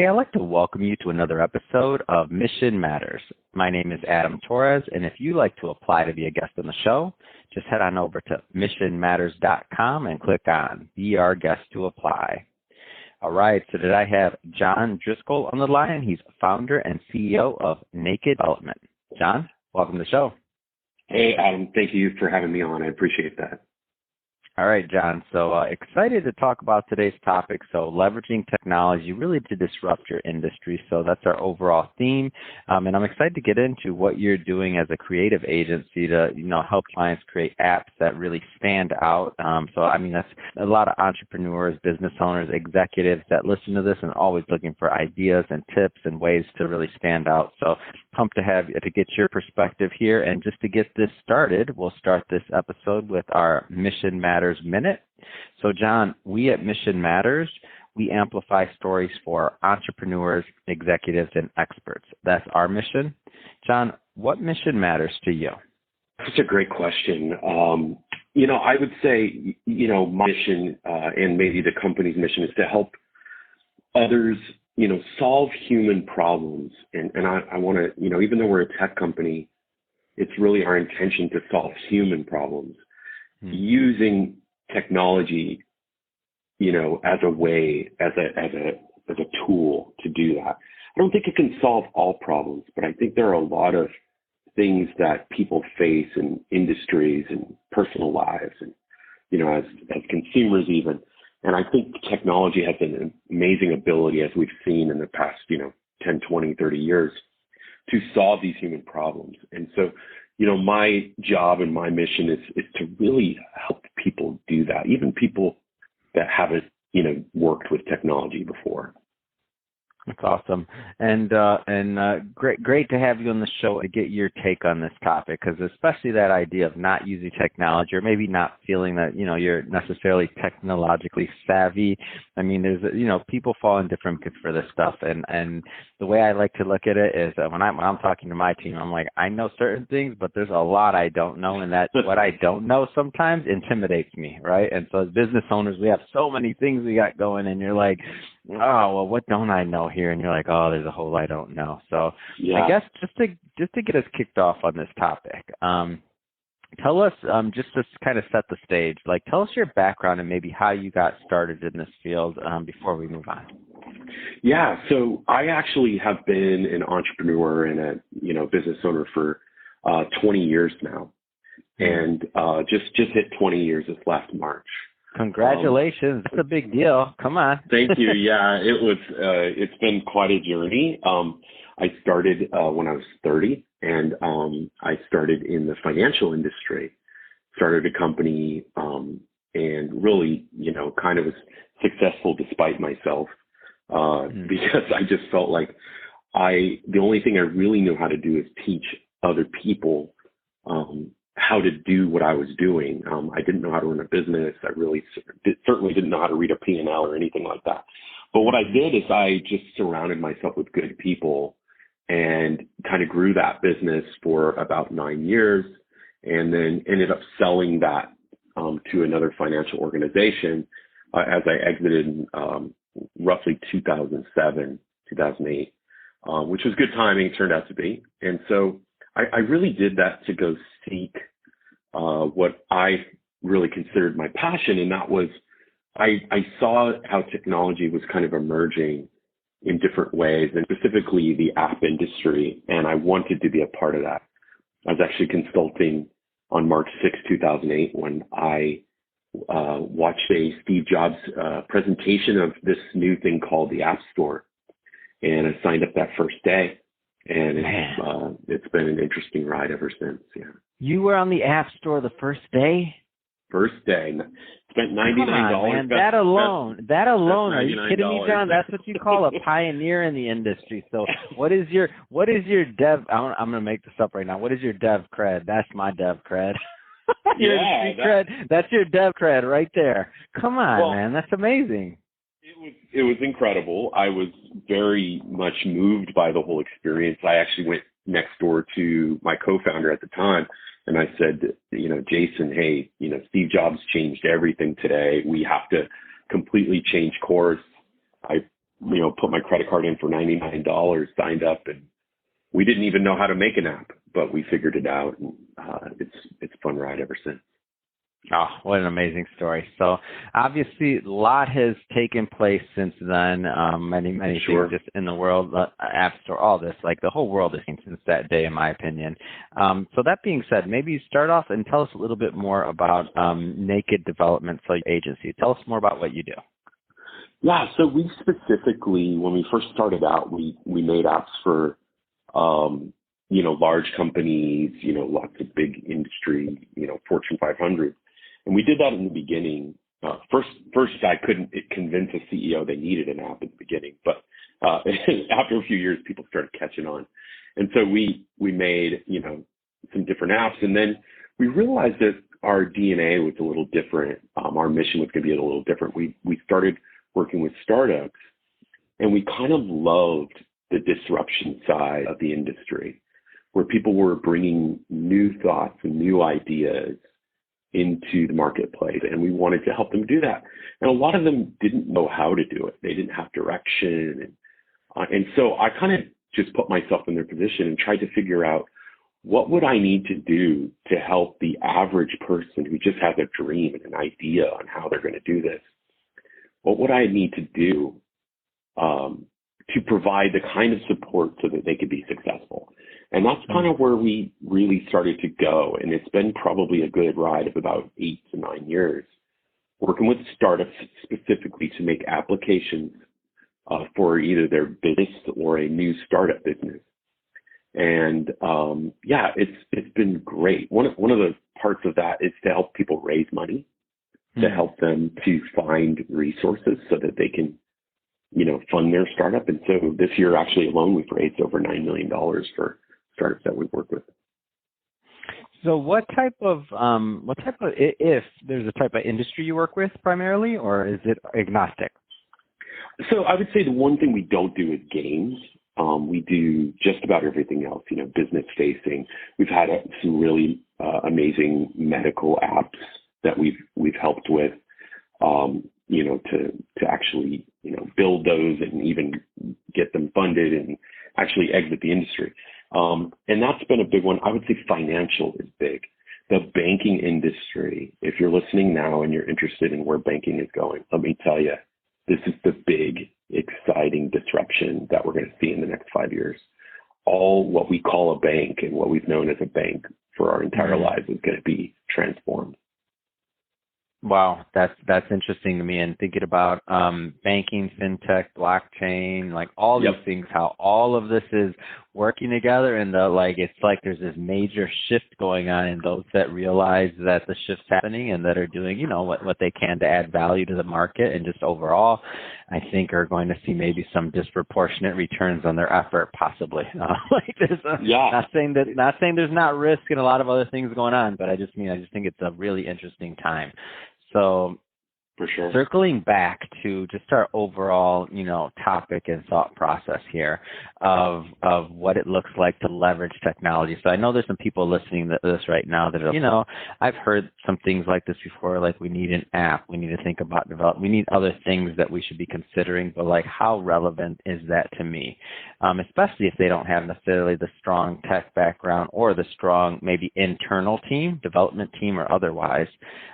Hey, I'd like to welcome you to another episode of Mission Matters. My name is Adam Torres, and if you'd like to apply to be a guest on the show, just head on over to missionmatters.com and click on Be Our Guest to apply. All right, so today I have John Driscoll on the line. He's founder and CEO of Naked Development. John, welcome to the show. Hey, Adam, thank you for having me on. I appreciate that. All right, John. So excited to talk about today's topic. So leveraging technology really to disrupt your industry. So that's our overall theme. And I'm excited to get into what you're doing as a creative agency to, help clients create apps that really stand out. That's a lot of entrepreneurs, business owners, executives that listen to this and always looking for ideas and tips and ways to really stand out. So pumped to get your perspective here. And just to get this started, we'll start this episode with our Mission Matters Minute. So, John, we at Mission Matters, we amplify stories for entrepreneurs, executives, and experts. That's our mission. John, what mission matters to you? That's a great question. I would say, my mission and maybe the company's mission is to help others, solve human problems. And I want to, even though we're a tech company, it's really our intention to solve human problems using technology, as a way, as a tool to do that. I don't think it can solve all problems, but I think there are a lot of things that people face in industries and personal lives and, as consumers even. And I think technology has an amazing ability, as we've seen in the past, 10, 20, 30 years, to solve these human problems. And so, my job and my mission is to really help people do that, even people that haven't, worked with technology before. That's awesome. And great to have you on the show to get your take on this topic, because especially that idea of not using technology or maybe not feeling that, you're necessarily technologically savvy. I mean, there's, people fall in different buckets for this stuff. And the way I like to look at it is when I'm talking to my team, I'm like, I know certain things, but there's a lot I don't know. And that what I don't know sometimes intimidates me, right? And so as business owners, we have so many things we got going, and you're like, oh, well, what don't I know here? And you're like, oh, there's a whole I don't know. So yeah. I guess just to get us kicked off on this topic, tell us, just to kind of set the stage, tell us your background and maybe how you got started in this field before we move on. Yeah, so I actually have been an entrepreneur and a business owner for 20 years now, and just hit 20 years this last March. Congratulations. That's a big deal. Come on. Thank you. Yeah, it's been quite a journey. I started when I was 30, and I started in the financial industry, started a company, and really, kind of was successful despite myself, because I just felt like the only thing I really knew how to do is teach other people, how to do what I was doing. I didn't know how to run a business. I really certainly didn't know how to read a P&L or anything like that. But what I did is I just surrounded myself with good people and kind of grew that business for about 9 years, and then ended up selling that to another financial organization as I exited in roughly 2007, 2008, which was good timing, it turned out to be. And so I really did that to go seek what I really considered my passion, and that was I saw how technology was kind of emerging in different ways, and specifically the app industry, and I wanted to be a part of that. I was actually consulting on March 6, 2008, when I watched a Steve Jobs presentation of this new thing called the App Store, and I signed up that first day. And it's been an interesting ride ever since. Yeah. You were on the App Store the first day? First day. Spent $99. Come on, man. That alone. Are you kidding me, John? That's what you call a pioneer in the industry. So what is your dev? I'm going to make this up right now. What is your dev cred? That's my dev cred. That's your dev cred right there. Come on, man. That's amazing. It was incredible. I was very much moved by the whole experience. I actually went next door to my co-founder at the time, and I said, Jason, hey, Steve Jobs changed everything today. We have to completely change course. I put my credit card in for $99, signed up, and we didn't even know how to make an app, but we figured it out, and it's a fun ride ever since. Oh, what an amazing story. So obviously a lot has taken place since then. Many Sure. things just in the world, App Store, all this, like the whole world has changed since that day, in my opinion. So that being said, maybe start off and tell us a little bit more about Naked Development Agency. Tell us more about what you do. Yeah, so we specifically, when we first started out, we made apps for, large companies, lots of big industry, Fortune 500. And we did that in the beginning. First, I couldn't convince a CEO they needed an app in the beginning, but after a few years, people started catching on. And so we made, some different apps. And then we realized that our DNA was a little different. Our mission was going to be a little different. We started working with startups, and we kind of loved the disruption side of the industry, where people were bringing new thoughts and new ideas into the marketplace, and we wanted to help them do that. And a lot of them didn't know how to do it. They didn't have direction. And so I kind of just put myself in their position and tried to figure out, what would I need to do to help the average person who just has a dream and an idea on how they're going to do this? What would I need to do to provide the kind of support so that they could be successful? And that's kind of where we really started to go. And it's been probably a good ride of about 8 to 9 years, working with startups specifically to make applications for either their business or a new startup business. And it's been great. One of the parts of that is to help people raise money, to help them to find resources so that they can, fund their startup. And so this year, actually alone, we've raised over $9 million for startups that we work with. So what type of, if there's a type of industry you work with primarily, or is it agnostic? So I would say the one thing we don't do is games. We do just about everything else, business facing. We've had some really amazing medical apps that we've helped with, to actually, build those and even get them funded and actually exit the industry. And that's been a big one. I would say financial is big. The banking industry, if you're listening now and you're interested in where banking is going, let me tell you, this is the big, exciting disruption that we're going to see in the next 5 years. All what we call a bank and what we've known as a bank for our entire lives is going to be transformed. Wow, that's interesting to me. And thinking about banking, fintech, blockchain, like all these things, how all of this is working together, and it's like there's this major shift going on in those that realize that the shift's happening and that are doing, what they can to add value to the market, and just overall, I think are going to see maybe some disproportionate returns on their effort, possibly. Not saying there's not risk and a lot of other things going on, but I just think it's a really interesting time. So for sure, circling back to just our overall, topic and thought process here of what it looks like to leverage technology. So I know there's some people listening to this right now that are, I've heard some things like this before, like we need an app, we need to think about we need other things that we should be considering, but how relevant is that to me? Especially if they don't have necessarily the strong tech background or the strong maybe internal team, development team or otherwise.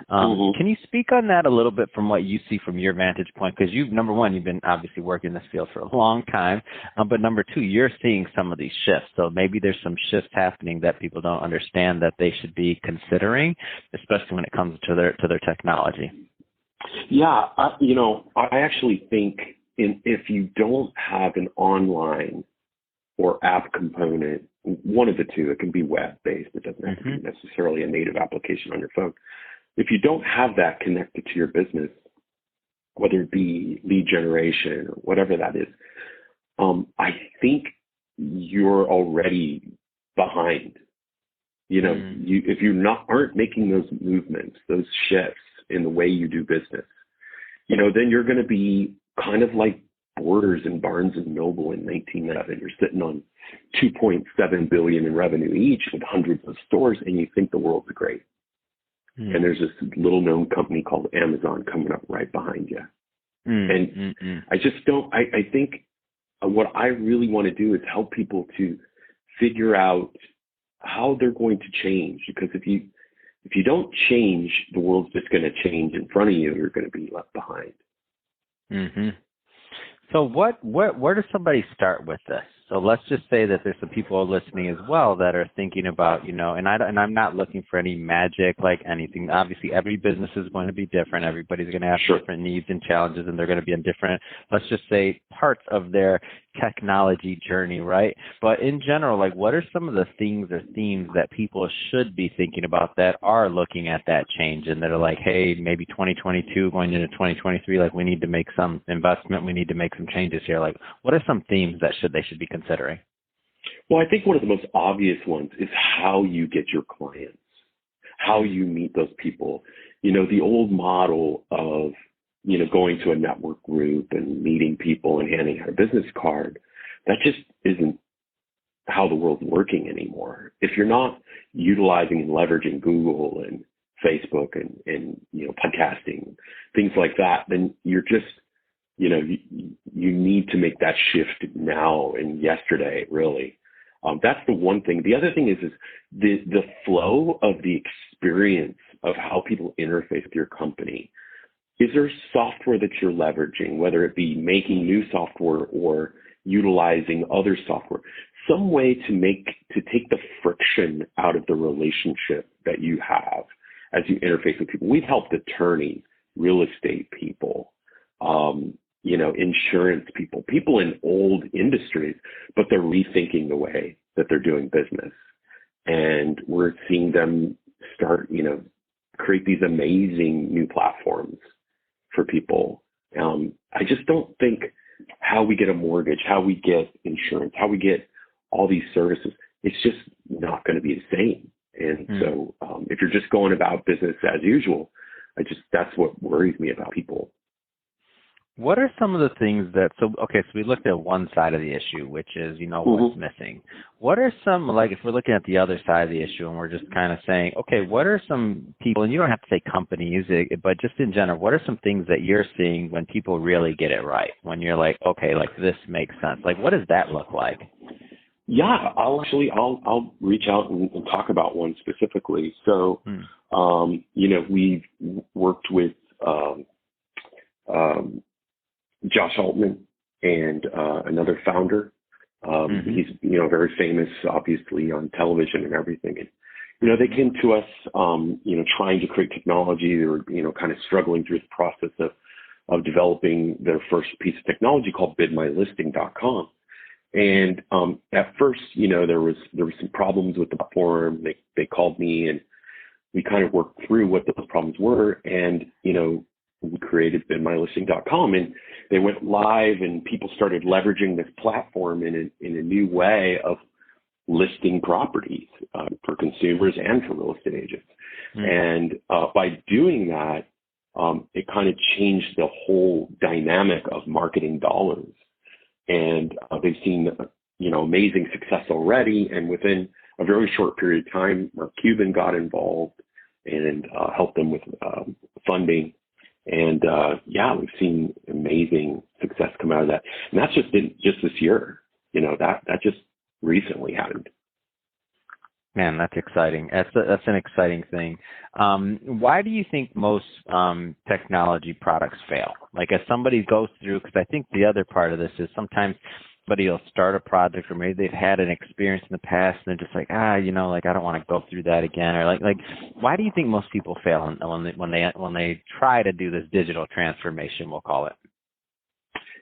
Can you speak on that a little bit from what you see from your vantage point? Because number one, you've been obviously working in this field for a long time, but number two, you're seeing some of these shifts. So maybe there's some shifts happening that people don't understand that they should be considering, especially when it comes to their technology. Yeah, I actually think if you don't have an online or app component, one of the two, it can be web-based. It doesn't have to be necessarily a native application on your phone. If you don't have that connected to your business, whether it be lead generation or whatever that is, I think you're already behind. If you aren't making those movements, those shifts in the way you do business, then you're going to be kind of like Borders and Barnes and Noble in 1911. You're sitting on $2.7 billion in revenue each with hundreds of stores, and you think the world's great. And there's this little known company called Amazon coming up right behind you. And I just don't, I think what I really want to do is help people to figure out how they're going to change. Because if you don't change, the world's just going to change in front of you. You're going to be left behind. Mm-hmm. So where does somebody start with this? So let's just say that there's some people listening as well that are thinking about, and I'm not looking for any magic, like anything. Obviously, every business is going to be different. Everybody's going to have different needs and challenges, and they're going to be in different, let's just say, parts of their technology journey, right? But in general, like, what are some of the things or themes that people should be thinking about that are looking at that change and that are like, hey, maybe 2022 going into 2023, like, we need to make some investment, we need to make some changes here. Like, what are some themes that they should be considering? Well, I think one of the most obvious ones is how you get your clients, how you meet those people. The old model of going to a network group and meeting people and handing out a business card, that just isn't how the world's working anymore. If you're not utilizing and leveraging Google and Facebook and podcasting, things like that, then you're just, you need to make that shift now and yesterday, really. That's the one thing. The other thing is the flow of the experience of how people interface with your company. Is there software that you're leveraging, whether it be making new software or utilizing other software, some way to take the friction out of the relationship that you have as you interface with people? We've helped attorneys, real estate people, insurance people in old industries, but they're rethinking the way that they're doing business. And we're seeing them start, create these amazing new platforms for people. I just don't think how we get a mortgage, how we get insurance, how we get all these services, it's just not going to be the same. And so if you're just going about business as usual, that's what worries me about people. What are some of the things so we looked at one side of the issue, which is, what's missing. What are some, like, if we're looking at the other side of the issue and we're just kind of saying, okay, what are some people, and you don't have to say companies, but just in general, what are some things that you're seeing when people really get it right? When you're like, okay, like, this makes sense. Like, what does that look like? Yeah, I'll reach out and talk about one specifically. So, we've worked with, Josh Altman and another founder. He's very famous, obviously, on television and everything. And they came to us, trying to create technology. They were kind of struggling through the process of developing their first piece of technology called BidMyListing.com. And at first, there was some problems with the platform. They called me and we kind of worked through what those problems were, and we created BidMyListing.com, and they went live, and people started leveraging this platform in a new way of listing properties for consumers and for real estate agents. And by doing that, it kind of changed the whole dynamic of marketing dollars. And they've seen amazing success already. And within a very short period of time, Mark Cuban got involved and helped them with funding. And we've seen amazing success come out of that. And that's just this year. That just recently happened. Man, that's exciting. That's an exciting thing. Why do you think most technology products fail? Like, as somebody goes through, because I think the other part of this is sometimes somebody will start a project, or maybe they've had an experience in the past and they're just like, I don't want to go through that again. Or like, why do you think most people fail when they try to do this digital transformation, we'll call it?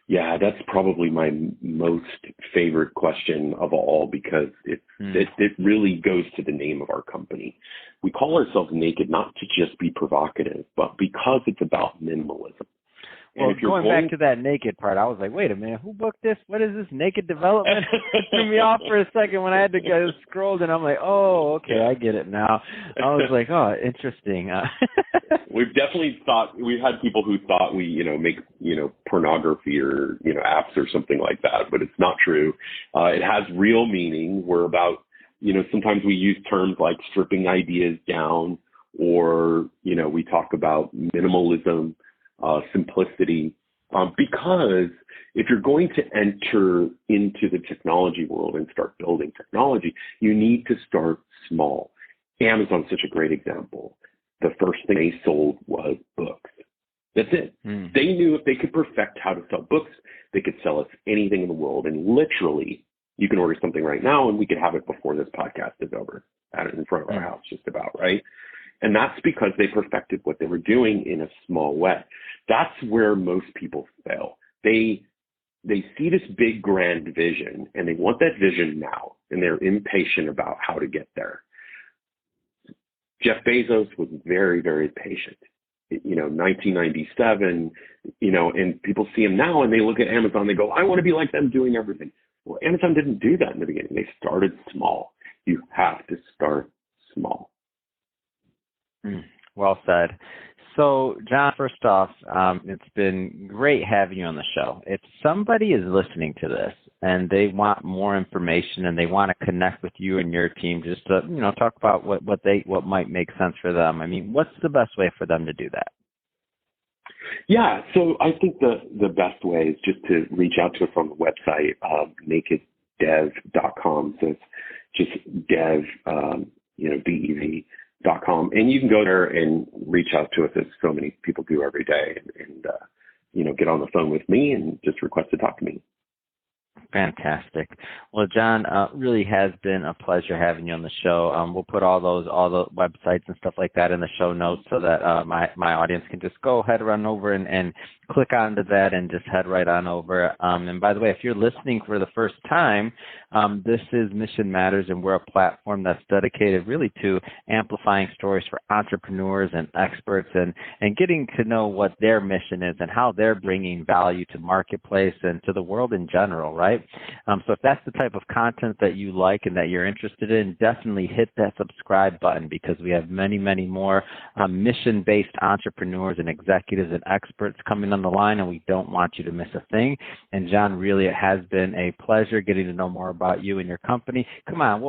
Yeah, that's probably my most favorite question of all, because it really goes to the name of our company. We call ourselves Naked not to just be provocative, but because it's about minimalism. Well, going back to that naked part, I was like, wait a minute, who booked this? What is this naked development? It threw me off for a second when I had to go scroll, and I'm like, oh, okay, I get it now. I was like, oh, interesting. We've definitely we've had people who thought we, make, pornography or, apps or something like that, but it's not true. It has real meaning. We're about, sometimes we use terms like stripping ideas down, or, we talk about minimalism, simplicity. Because if you're going to enter into the technology world and start building technology, you need to start small. Amazon's such a great example. The first thing they sold was books. That's it. They knew if they could perfect how to sell books, they could sell us anything in the world. And literally, you can order something right now and we could have it before this podcast is over, out in front of our house, just about, right? And that's because they perfected what they were doing in a small way. That's where most people fail. They see this big grand vision and they want that vision now, and they're impatient about how to get there. Jeff Bezos was very, very patient. 1997, and people see him now and they look at Amazon, they go, I want to be like them doing everything. Well, Amazon didn't do that in the beginning. They started small. You have to start small. Well said. So, John, first off, it's been great having you on the show. If somebody is listening to this and they want more information and they want to connect with you and your team, just to talk about what might make sense for them, I mean, what's the best way for them to do that? Yeah, so I think the best way is just to reach out to us on the website, nakeddev.com. So it's just dev, DEV.com. And you can go there and reach out to us, as so many people do every day, and get on the phone with me and just request to talk to me. Fantastic. Well, John, really has been a pleasure having you on the show. We'll put all the websites and stuff like that in the show notes so that my audience can just go ahead, run over and click onto that and just head right on over. And by the way, if you're listening for the first time, this is Mission Matters, and we're a platform that's dedicated really to amplifying stories for entrepreneurs and experts and getting to know what their mission is and how they're bringing value to marketplace and to the world in general, right? So if that's the type of content that you like and that you're interested in, definitely hit that subscribe button, because we have many, many more mission-based entrepreneurs and executives and experts coming on the line, and we don't want you to miss a thing. And John, really, it has been a pleasure getting to know more about you and your company. Come on,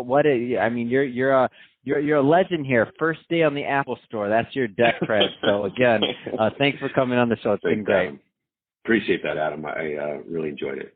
you're a legend here. First day on the Apple Store. That's your debt credit. So again, thanks for coming on the show. It's been great. Appreciate that, Adam. I really enjoyed it.